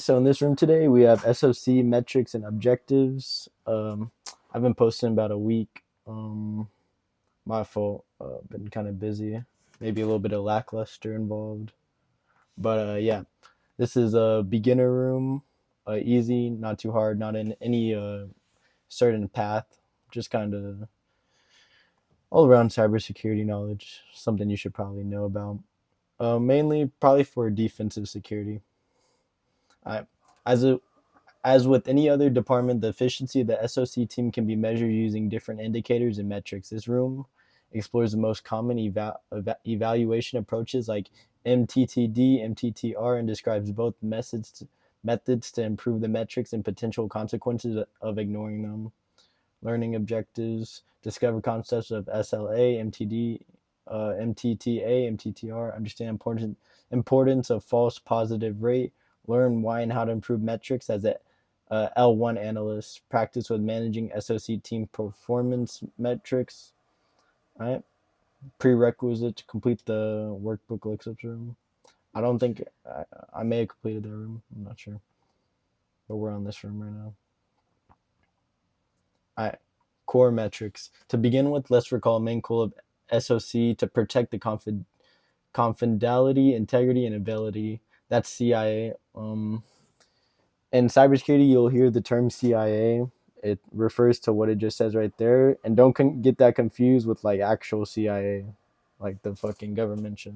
So in this room today, we have SOC metrics and objectives. I've been posting about a week. My fault. Been kind of busy. Maybe a little bit of lackluster involved. But yeah, this is a beginner room. Easy, not too hard, not in any certain path. Just kind of all around cybersecurity knowledge. Something you should probably know about. Mainly probably for defensive security. I, as a As with any other department, the efficiency of the SOC team can be measured using different indicators and metrics. This room explores the most common evaluation approaches like MTTD, MTTR, and describes both methods to improve the metrics and potential consequences of ignoring them. Learning objectives, discover concepts of SLA, MTD, MTTA, MTTR, understand importance of false positive rate, learn why and how to improve metrics as a L1 analyst, practice with managing SOC team performance metrics. All right. Prerequisite to complete the workbook lookups room. I don't think I may have completed that room. I'm not sure. But we're on this room right now. All right. Core metrics. To begin with, let's recall a main goal of SOC to protect the confidentiality, integrity, and ability. That's CIA. In cybersecurity, you'll hear the term CIA. It refers to what it just says right there, and don't get that confused with like actual CIA, like the fucking government shit.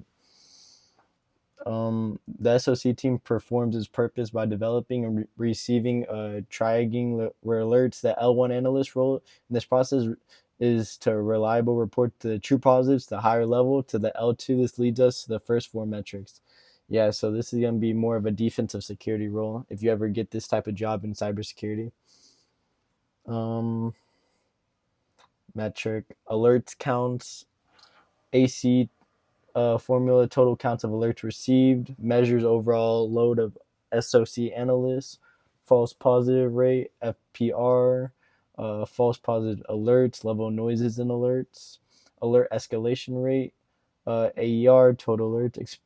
The SOC team performs its purpose by developing and receiving triaging alerts. The L1 analyst role in this process is to reliable report to the true positives, the higher level to the L2. This leads us to the first four metrics. Yeah, so this is going to be more of a defensive security role if you ever get this type of job in cybersecurity. Um, Metric alerts counts, AC formula total counts of alerts received, measures overall load of SOC analysts, false positive rate, FPR, false positive alerts, level noises and alerts, alert escalation rate, AER, total alerts,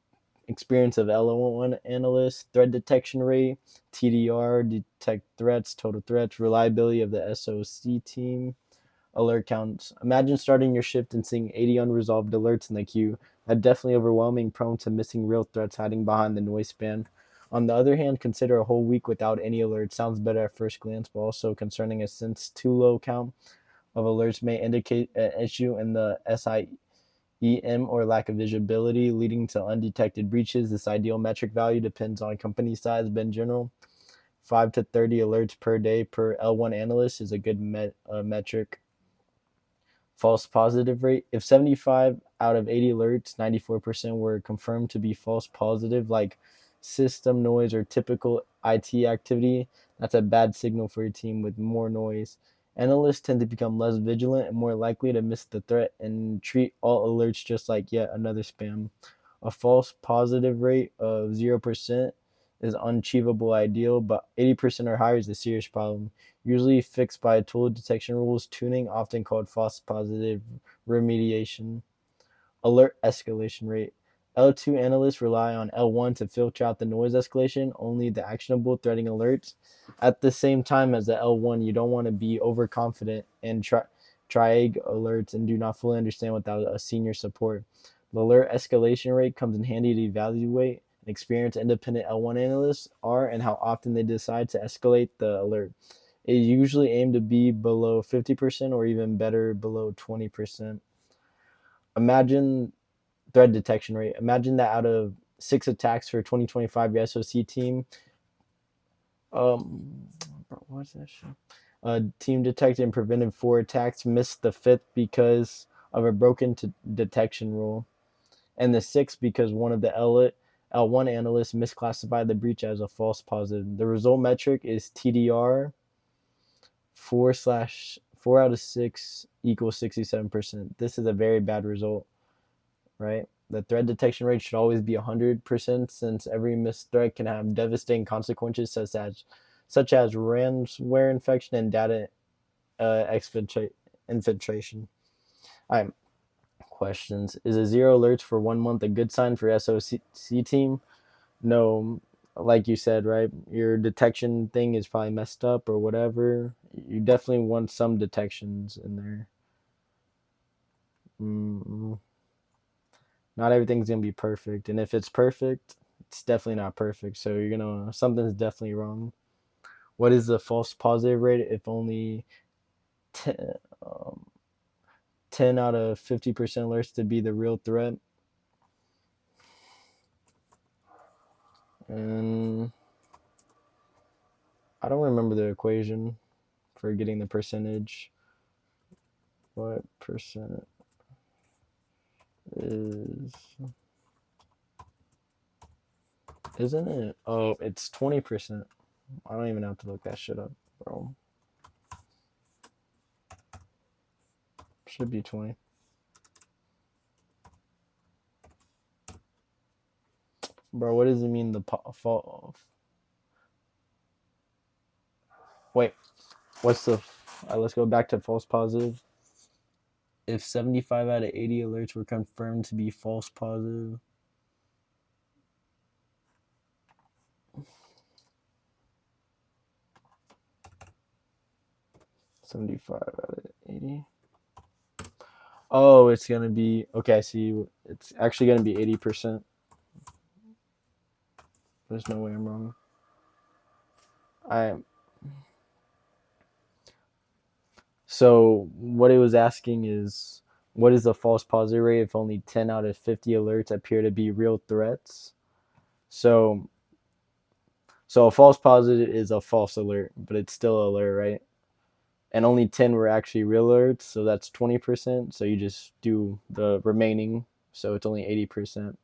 experience of L1 analyst, threat detection rate, TDR, detect threats, total threats, reliability of the SOC team, alert counts. Imagine starting your shift and seeing 80 unresolved alerts in the queue. That's definitely overwhelming, prone to missing real threats hiding behind the noise span. On the other hand, consider a whole week without any alerts. Sounds better at first glance, but also concerning, a since too low count of alerts may indicate an issue in the SIEM or lack of visibility, leading to undetected breaches. This ideal metric value depends on company size, but in general, 5 to 30 alerts per day per L1 analyst is a good metric. False positive rate. If 75 out of 80 alerts, 94% were confirmed to be false positive, like system noise or typical IT activity, that's a bad signal for your team with more noise. Analysts tend to become less vigilant and more likely to miss the threat and treat all alerts just like yet another spam. A false positive rate of 0% is unachievable ideal, but 80% or higher is a serious problem, usually fixed by tool detection rules, tuning, often called false positive remediation. Alert escalation rate. L2 analysts rely on L1 to filter out the noise escalation, only the actionable threatening alerts. At the same time as the L1, you don't want to be overconfident and triage alerts and do not fully understand without a senior support. The alert escalation rate comes in handy to evaluate an experienced independent L1 analysts are and how often they decide to escalate the alert. It usually aimed to be below 50% or even better below 20%. Imagine threat detection rate. Imagine that out of 6 attacks for 2025, your SOC team, um, what's that shit? Team detected and prevented 4 attacks, missed the fifth because of a broken detection rule, and the sixth because one of the L1 analysts misclassified the breach as a false positive. The result metric is TDR 4 out of 6 equals 67%. This is a very bad result, right? The threat detection rate should always be 100% since every missed threat can have devastating consequences such as ransomware infection and data infiltration. All right, questions. Is a 0 alerts for 1 month a good sign for SOC team? No. like you said, right? Your detection thing is probably messed up or whatever. You definitely want some detections in there. Mm, not everything's gonna be perfect, and if it's perfect, it's definitely not perfect. So you're gonna something's definitely wrong. What is the false positive rate if only 10, um, 10 out of 50% alerts to be the real threat? And I don't remember the equation for getting the percentage. What percent is, isn't it? Oh, it's 20%. I don't even have to look that shit up, bro. Should be 20. Bro, what does it mean the fall? Wait, what's the? Let's go back to false positive. If 75 out of 80 alerts were confirmed to be false positive, 75 out of 80. Oh, it's gonna be okay. I see. It's actually gonna be 80%. There's no way I'm wrong. I So what it was asking is, what is the false positive rate if only 10 out of 50 alerts appear to be real threats? So so a false positive is a false alert, but it's still an alert, right? And only 10 were actually real alerts, so that's 20%. So you just do the remaining, so it's only 80%.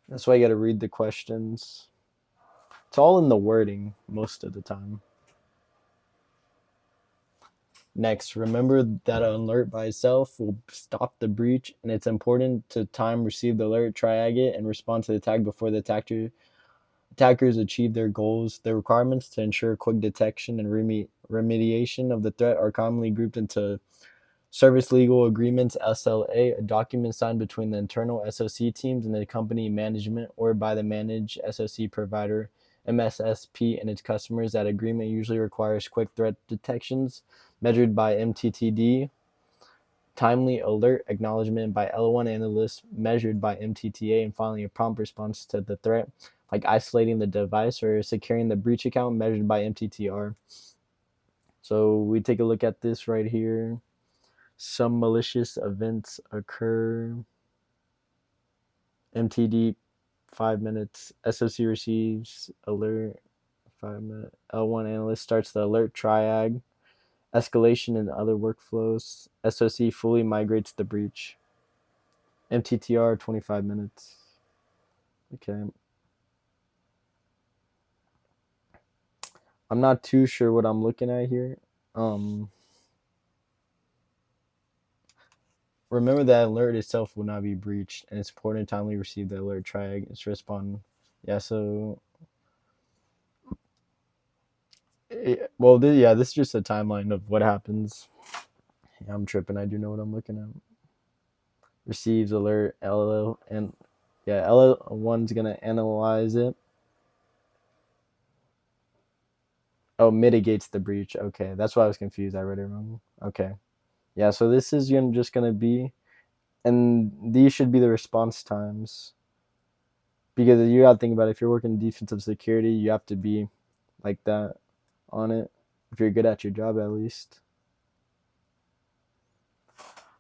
That's why you got to read the questions. It's all in the wording most of the time. Next, remember that an alert by itself will stop the breach, and it's important to time receive the alert, triag it, and respond to the attack before the attackers achieve their goals. The requirements to ensure quick detection and remediation of the threat are commonly grouped into Service Legal Agreements (SLA), a document signed between the internal SOC teams and the company management or by the managed SOC provider MSSP and its customers. That agreement usually requires quick threat detections measured by MTTD, timely alert acknowledgement by L1 analysts measured by MTTA, and finally a prompt response to the threat, like isolating the device or securing the breach account measured by MTTR. So we take a look at this right here. Some malicious events occur. MTD 5 minutes. SOC receives alert 5 minutes. L1 analyst starts the alert triag. Escalation in other workflows. SOC fully migrates the breach. MTTR 25 minutes. Okay. I'm not too sure what I'm looking at here. Remember that alert itself will not be breached, and it's important to timely receive the alert triag. It's respond. Yeah, so well, this is just a timeline of what happens. Yeah, I'm tripping. I do know what I'm looking at. Receives alert LL and yeah, L1's gonna analyze it. Oh, mitigates the breach. Okay, that's why I was confused. I read it wrong. Okay, yeah. So this is just gonna be, and these should be the response times because you gotta think about it. If you're working defensive security, you have to be like that on it. If you're good at your job, at least.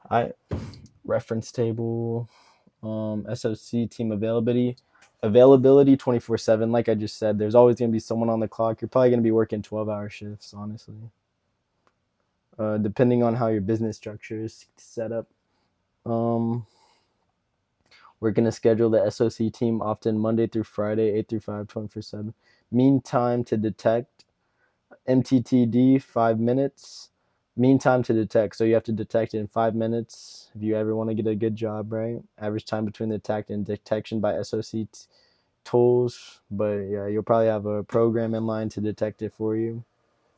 I reference table. SOC team availability 24/7. Like I just said, there's always gonna be someone on the clock. You're probably gonna be working 12-hour shifts, honestly. Depending on how your business structure is set up. Um, we're gonna schedule the SOC team often Monday through Friday, 8 through 5, 24/7. Mean time to detect MTTD 5 minutes. Mean time to detect. So you have to detect it in 5 minutes if you ever want to get a good job, right? Average time between the attack and detection by SOC tools. But yeah, you'll probably have a program in line to detect it for you.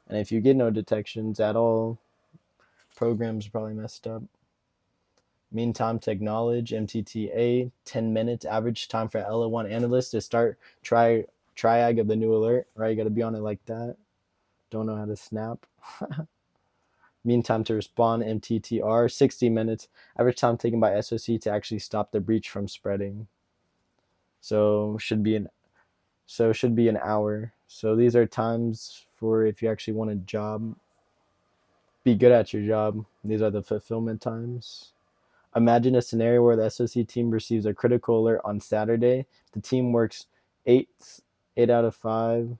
And if you get no detections at all, program's probably messed up. Mean time to acknowledge MTTA 10 minutes. Average time for L1 analyst to start triag of the new alert. Right, you got to be on it like that. Don't know how to snap. Mean time to respond MTTR 60 minutes. Average time taken by SOC to actually stop the breach from spreading. So should be an hour. So these are times for if you actually want a job, be good at your job. These are the fulfillment times. Imagine a scenario where the SOC team receives a critical alert on Saturday. The team works eight out of 5,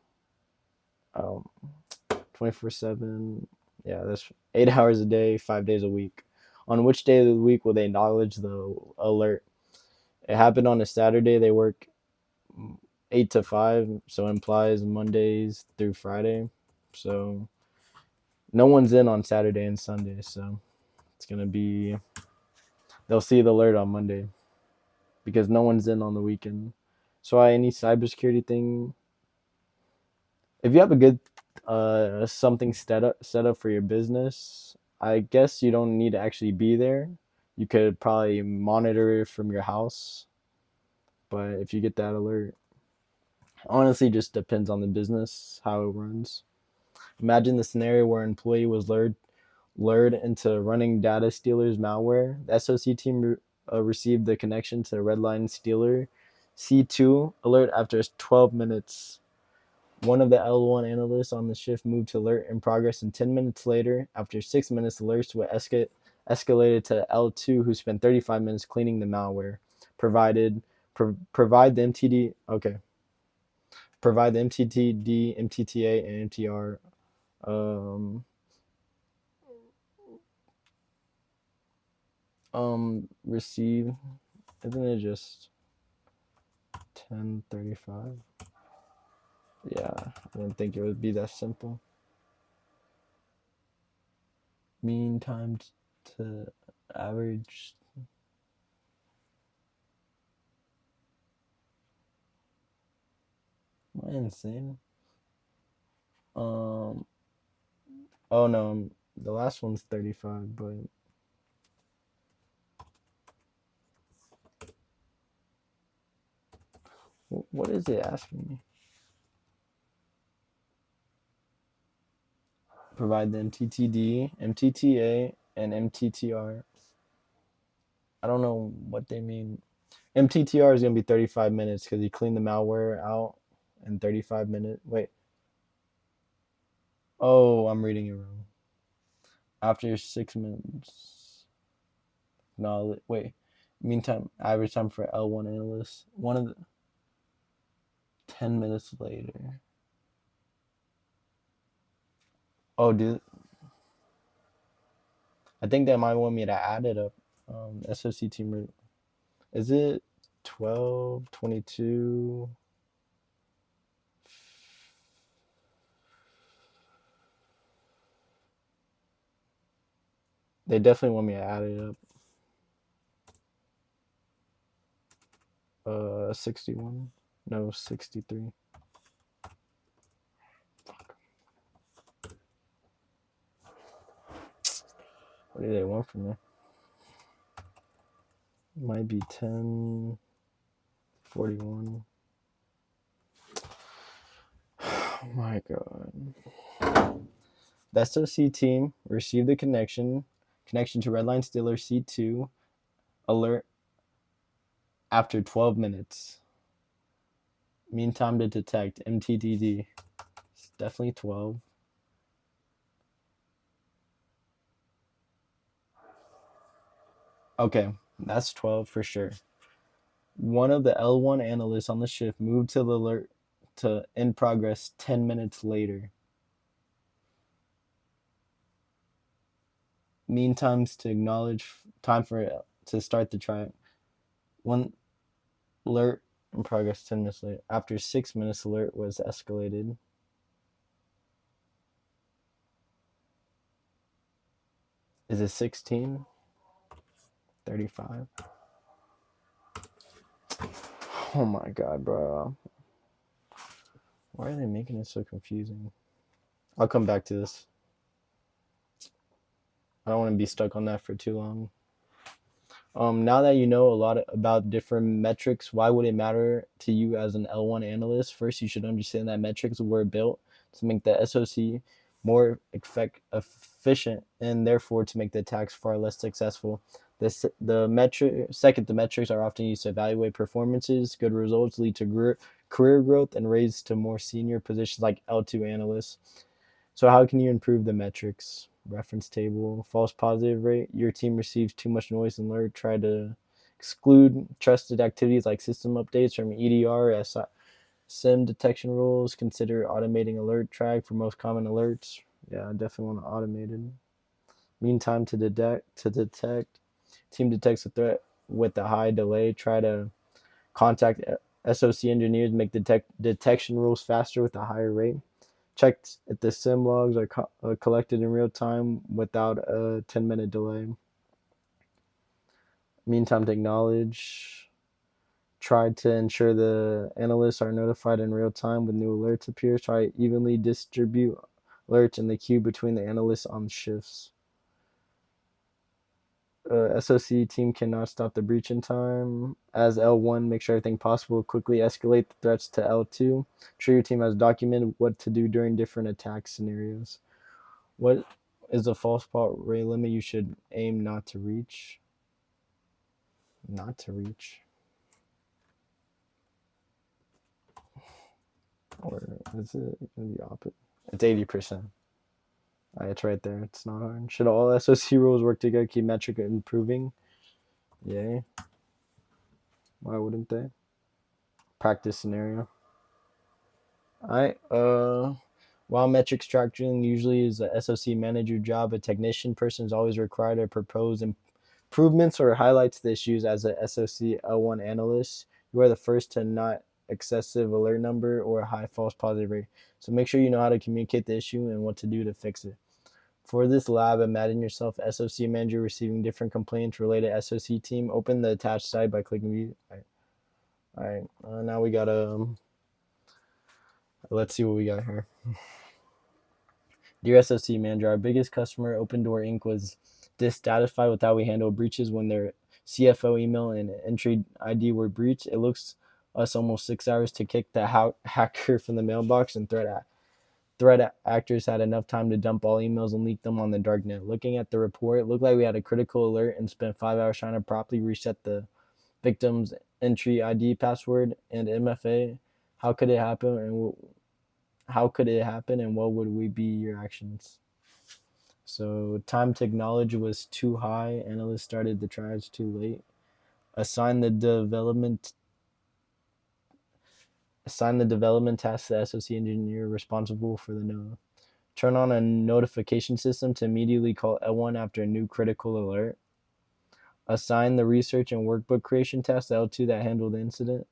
24/7. Yeah, that's 8 hours a day, 5 days a week. On which day of the week will they acknowledge the alert? It happened on a Saturday. They work 8 to 5, so implies Mondays through Friday. So no one's in on Saturday and Sunday, so it's gonna be, they'll see the alert on Monday because no one's in on the weekend. So any cybersecurity thing, if you have a good something set up for your business, I guess you don't need to actually be there. You could probably monitor it from your house, but if you get that alert, honestly, just depends on the business how it runs. Imagine the scenario where an employee was lured into running data stealers malware. The SOC team received the connection to Redline Stealer C2 alert after 12 minutes. One of the L1 analysts on the shift moved to alert in progress, and 10 minutes later, after 6 minutes, alerts were escalated to L2, who spent 35 minutes cleaning the malware. Provide the MTD. Okay. Provide the MTTD, MTTA, and MTR. Receive. Isn't it just 10:35? Yeah, I didn't think it would be that simple. Mean time to average. Am I insane? Oh no, the last one's 35, but what is it asking me? Provide the MTTD, MTTA, and MTTR. I don't know what they mean. MTTR is gonna be 35 minutes because you clean the malware out in 35 minutes. Wait. Oh, I'm reading it wrong. After 6 minutes. No, wait. Meantime, average time for L1 analysts. 10 minutes later. Oh, dude. I think they might want me to add it up. SOC team. Is it 12, 22? They definitely want me to add it up. 61? No, 63. What do they want from me? It might be 10:41. Oh my god. The SOC team received the connection to Redline Stealer C2 alert after 12 minutes. Mean time to detect MTTD. It's definitely 12. Okay, that's 12 for sure. One of the L1 analysts on the shift moved to the alert to in progress 10 minutes later. Mean times to acknowledge time for to start the trial. One alert in progress 10 minutes later. After 6 minutes, alert was escalated. Is it 16? 35? Oh my god, bro. Why are they making it so confusing? I'll come back to this. I don't want to be stuck on that for too long. Now that you know a lot about different metrics, why would it matter to you as an L1 analyst? First, you should understand that metrics were built to make the SOC more efficient and therefore to make the attacks far less successful. The metrics are often used to evaluate performances. Good results lead to career growth and raise to more senior positions like L2 analysts. So how can you improve the metrics? Reference table, false positive rate. Your team receives too much noise and alert. Try to exclude trusted activities like system updates from EDR, SIM detection rules. Consider automating alert track for most common alerts. Yeah, I definitely want to automate it. Mean time to detect. Team detects a threat with a high delay. Try to contact SOC engineers, make detection rules faster with a higher rate. Check if the SIM logs are collected in real time without a 10-minute delay. Meantime, to acknowledge. Try to ensure the analysts are notified in real time when new alerts appear. Try evenly distribute alerts in the queue between the analysts on shifts. SOC team cannot stop the breach in time. As L1, make sure everything possible. Quickly escalate the threats to L2. Ensure your team has documented what to do during different attack scenarios. What is the false positive rate limit you should aim not to reach? Not to reach. Or is it the opposite? It's 80%. It's right there. It's not hard. Should all SOC rules work together, keep metric improving? Yay. Why wouldn't they? Practice scenario. Alright. While metric extraction usually is a SOC manager job, a technician person is always required to propose improvements or highlights the issues as a SOC L1 analyst. You are the first to not excessive alert number or a high false positive rate. So make sure you know how to communicate the issue and what to do to fix it. For this lab, imagine yourself SOC manager receiving different complaints related to SOC team. Open the attached site by clicking view. All right. Now we got let's see what we got here. Dear SOC manager, our biggest customer, Open Door Inc., was dissatisfied with how we handle breaches when their CFO email and entry ID were breached. It looks us almost 6 hours to kick the hacker from the mailbox, and threat actors had enough time to dump all emails and leak them on the darknet. Looking at the report, it looked like we had a critical alert and spent 5 hours trying to properly reset the victim's entry ID, password, and MFA. How could it happen? And what would we be your actions? So time to acknowledge was too high. Analysts started the trials too late. Assign the development task to the SOC engineer responsible for the node. Turn on a notification system to immediately call L1 after a new critical alert. Assign the research and workbook creation task to L2 that handled the incident.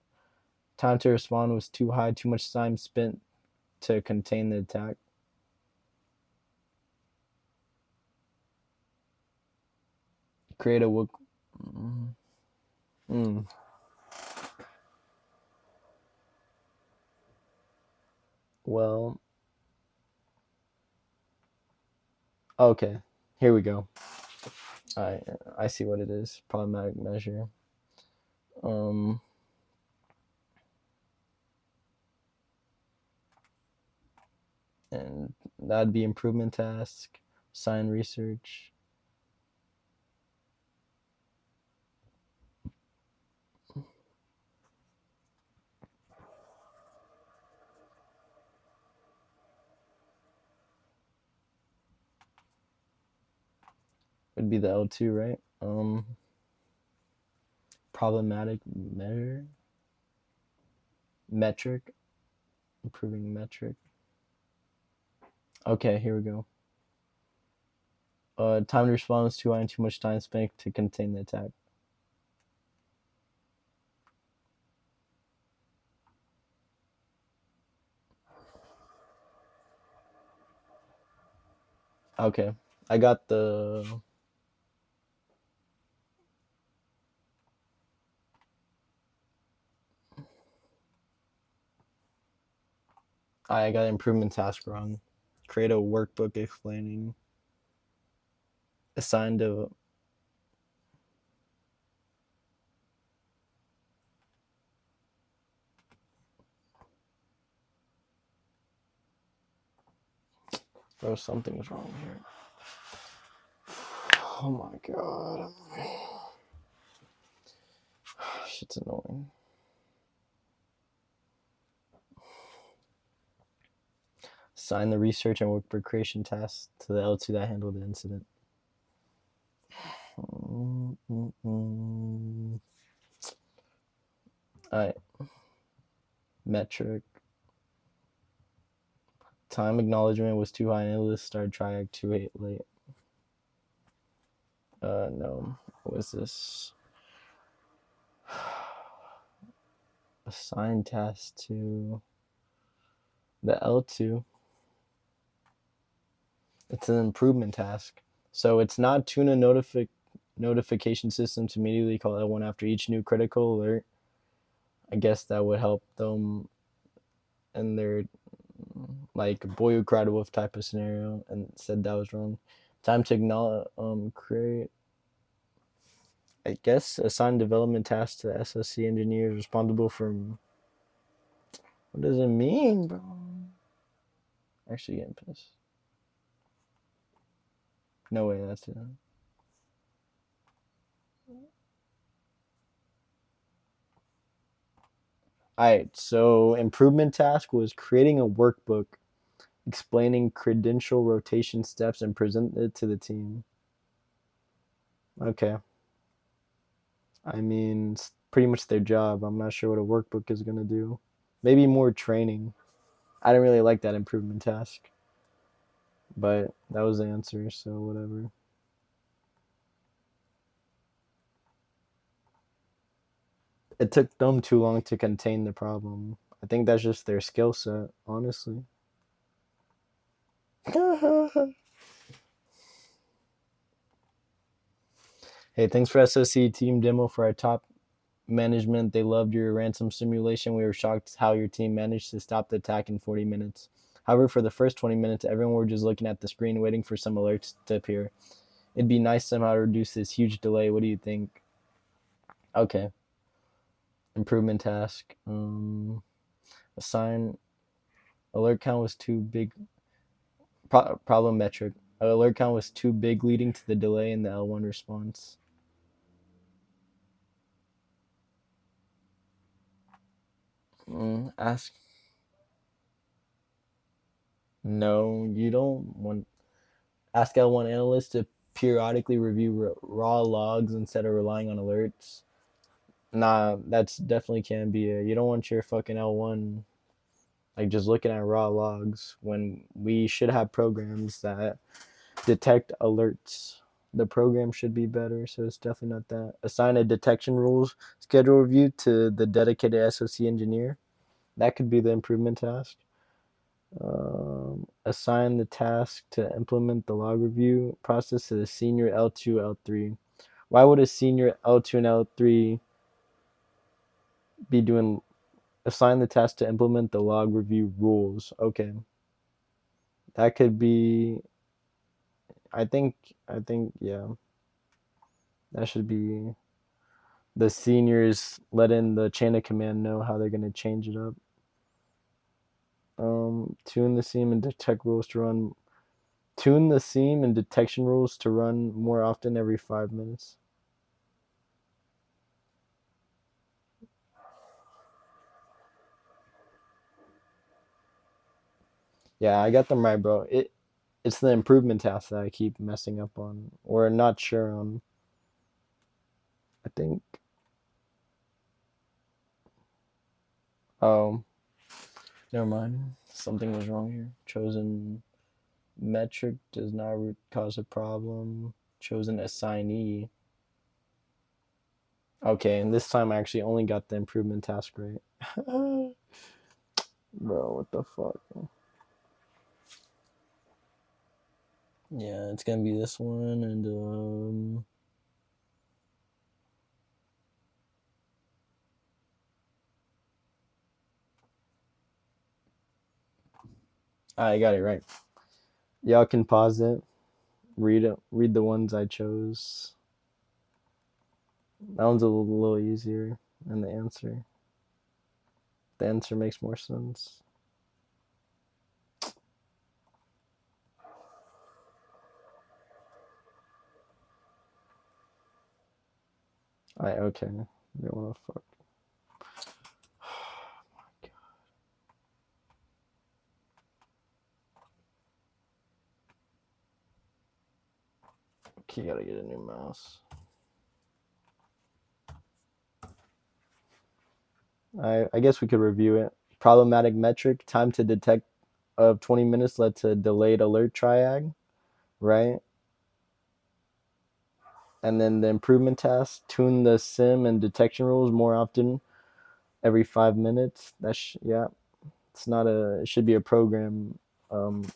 Time to respond was too high, too much time spent to contain the attack. Create a work. Well, okay. Here we go. I see what it is. Problematic measure. And that'd be improvement task, sign research. Would be the L2, right? Problematic measure. Metric. Improving metric. Okay, here we go. Time to respond was too high and too much time spent to contain the attack. Okay, I got the. I got improvement task wrong. Create a workbook explaining. Assigned to. Bro, something's wrong here. Oh my god. Shit's annoying. Assign the research and work creation tasks to the L2 that handled the incident. Alright. Metric. Time acknowledgement was too high. Analyst started TRYHACK too late. No. What was this? Assign task to the L2. It's an improvement task. So it's not tune a notification system to immediately call L1 after each new critical alert. I guess that would help them in their like boy who cried wolf type of scenario, and said that was wrong. Time to acknowledge create, I guess, assign development tasks to the SOC engineers responsible for. What does it mean, bro? Actually getting pissed. No way, that's it. Alright, so improvement task was creating a workbook explaining credential rotation steps and present it to the team. Okay. I mean, it's pretty much their job. I'm not sure what a workbook is going to do. Maybe more training. I didn't really like that improvement task. But that was the answer, so whatever. It took them too long to contain the problem. I think that's just their skill set, honestly. Hey, thanks for SOC team demo for our top management. They loved your ransom simulation. We were shocked how your team managed to stop the attack in 40 minutes. However, for the first 20 minutes, everyone were just looking at the screen waiting for some alerts to appear. It'd be nice somehow to reduce this huge delay. What do you think? Okay. Improvement task. Assign. Alert count was too big. Problem metric. Alert count was too big, leading to the delay in the L1 response. Ask. No, you don't want. Ask L1 analysts to periodically review raw logs instead of relying on alerts. Nah, that's definitely can be it. You don't want your fucking L1 like just looking at raw logs when we should have programs that detect alerts. The program should be better, so it's definitely not that. Assign a detection rules schedule review to the dedicated SOC engineer. That could be the improvement task. Assign the task to implement the log review process to the senior L2, L3. Why would a senior L2 and L3 be doing? Assign the task to implement the log review rules. Okay. That could be. I think, yeah. That should be the seniors letting the chain of command know how they're going to change it up. Tune the seam and detect rules to run. Tune the seam and detection rules to run more often every 5 minutes. Yeah, I got them right, bro. It's the improvement task that I keep messing up on, or not sure on. I think. Oh, never mind. Something was wrong here. Chosen metric does not cause a problem. Chosen assignee. Okay, and this time I actually only got the improvement task right. Bro, what the fuck? Yeah, it's gonna be this one, and I got it right. Y'all can pause it. Read it. Read the ones I chose. That one's a little easier, and the answer. The answer makes more sense. Okay. They want to fuck. Okay, gotta get a new mouse. I guess we could review it. Problematic metric, time to detect of 20 minutes led to delayed alert triag, right? And then the improvement task, tune the sim and detection rules more often every 5 minutes. Yeah, it's not a, it should be a program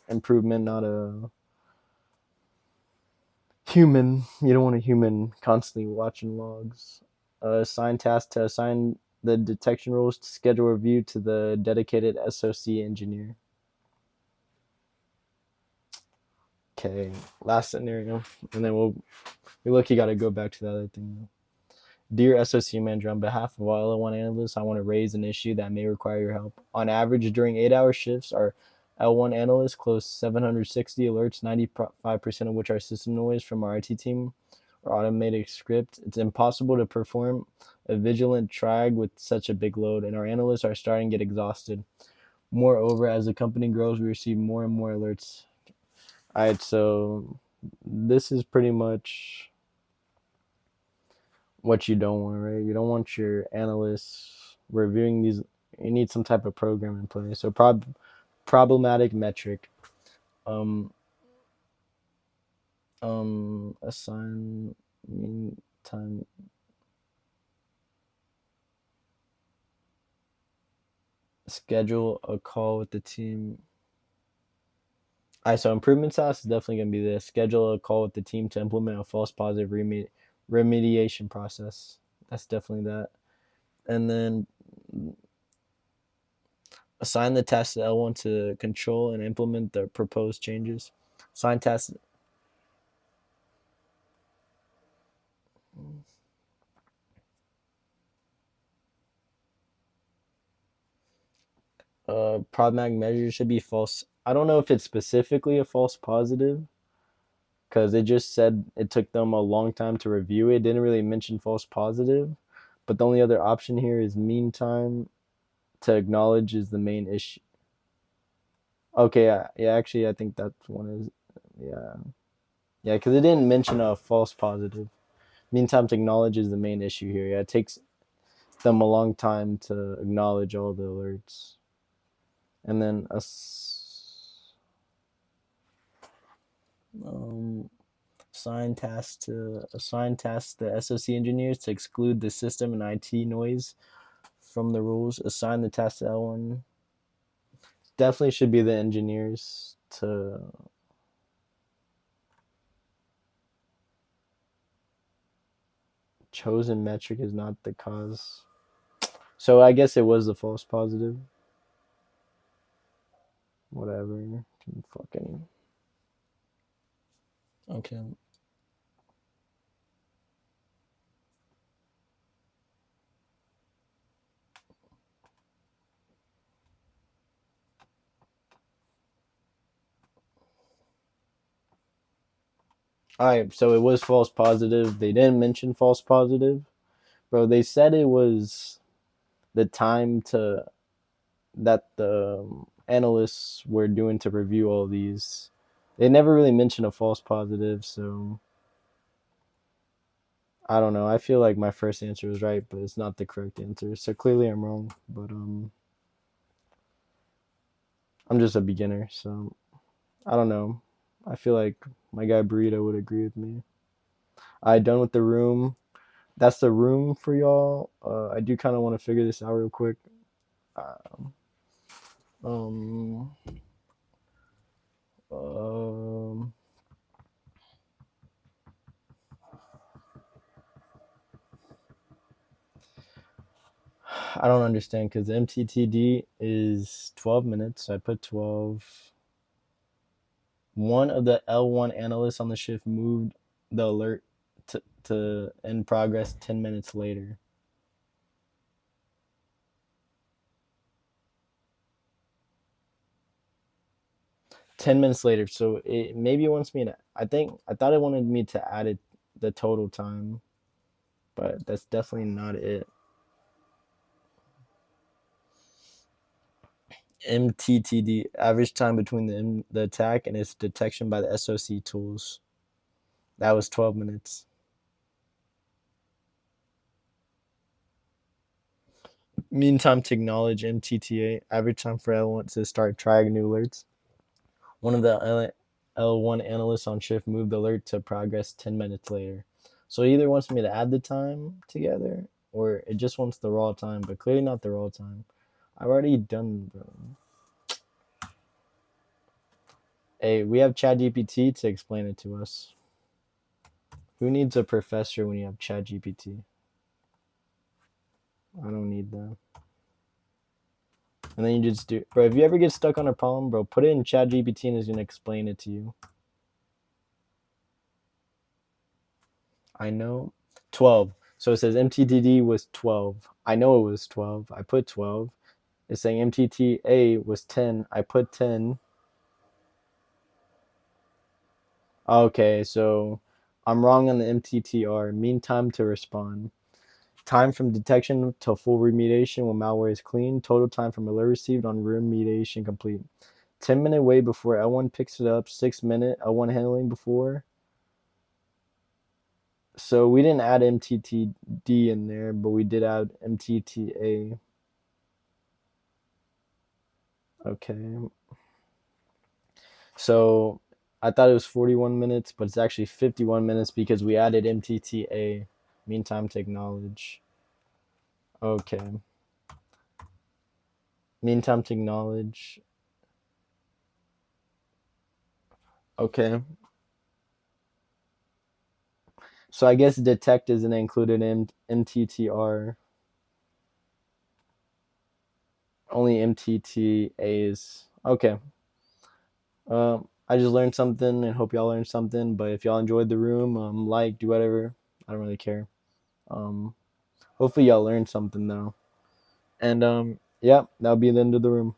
improvement, not a human. You don't want a human constantly watching logs. Assign task to assign the detection rules to schedule review to the dedicated SOC engineer. Okay, last scenario, and then we look. You got to go back to the other thing. Dear SOC manager, on behalf of all L1 analysts, I want to raise an issue that may require your help. On average, during 8-hour shifts, our L1 analysts close 760 alerts, 95% of which are system noise from our IT team or automated script. It's impossible to perform a vigilant triag with such a big load, and our analysts are starting to get exhausted. Moreover, as the company grows, we receive more and more alerts. All right, so this is pretty much what you don't want, right? You don't want your analysts reviewing these. You need some type of program in place. So problematic metric. Um assign mean time, schedule a call with the team. All right, so improvement task is definitely gonna be this. Schedule a call with the team to implement a false positive remediation process. That's definitely that. And then assign the task to L1 to control and implement the proposed changes. Assign task problematic measure should be false. I don't know if it's specifically a false positive because it just said it took them a long time to review it. It didn't really mention false positive, but the only other option here is mean time to acknowledge is the main issue. Okay, yeah, actually, I think that one is, yeah, yeah, because it didn't mention a false positive. Mean time to acknowledge is the main issue here. Yeah, it takes them a long time to acknowledge all the alerts, and then um, assign tasks to SOC engineers to exclude the system and IT noise from the rules. Assign the task to L1. Definitely should be the engineers to chosen metric is not the cause. So I guess it was the false positive. Whatever. Fucking okay. All right, so it was false positive. They didn't mention false positive, bro. They said it was the time to that the analysts were doing to review all these. They never really mentioned a false positive, so I don't know. I feel like my first answer was right, but it's not the correct answer. So clearly I'm wrong. But I'm just a beginner, so I don't know. I feel like my guy Burrito would agree with me. I done with the room. That's the room for y'all. I do kind of want to figure this out real quick. Um, um, um, I don't understand because MTTD is 12 minutes. I put 12. One of the L1 analysts on the shift moved the alert to in progress 10 minutes later. 10 minutes later. So it maybe it wants me to, I thought it wanted me to add it the total time, but that's definitely not it. MTTD, average time between the attack and its detection by the SOC tools. That was 12 minutes. Meantime to acknowledge MTTA, average time for L1 to start TRYHACKME alerts. One of the L1 analysts on shift moved the alert to progress 10 minutes later. So it either wants me to add the time together or it just wants the raw time, but clearly not the raw time. I've already done them. Hey, we have ChatGPT to explain it to us. Who needs a professor when you have ChatGPT? I don't need that. And then you just do, bro. If you ever get stuck on a problem, bro, put it in ChatGPT and it's gonna explain it to you. I know. 12. So it says MTTD was 12. I know it was 12. I put 12. It's saying MTTA was 10. I put 10. Okay, so I'm wrong on the MTTR. Mean time to respond. Time from detection to full remediation when malware is clean. Total time from alert received on remediation complete. 10-minute wait before L1 picks it up. 6-minute L1 handling before. So we didn't add MTTD in there, but we did add MTTA. Okay. So I thought it was 41 minutes, but it's actually 51 minutes because we added MTTA, meantime to acknowledge. Okay. Meantime to acknowledge. Okay. So I guess detect isn't included in MTTR. Only MTTAs. Okay. I just learned something and hope y'all learned something. But if y'all enjoyed the room, like, do whatever. I don't really care. Hopefully y'all learned something though. And yeah, that'll be the end of the room.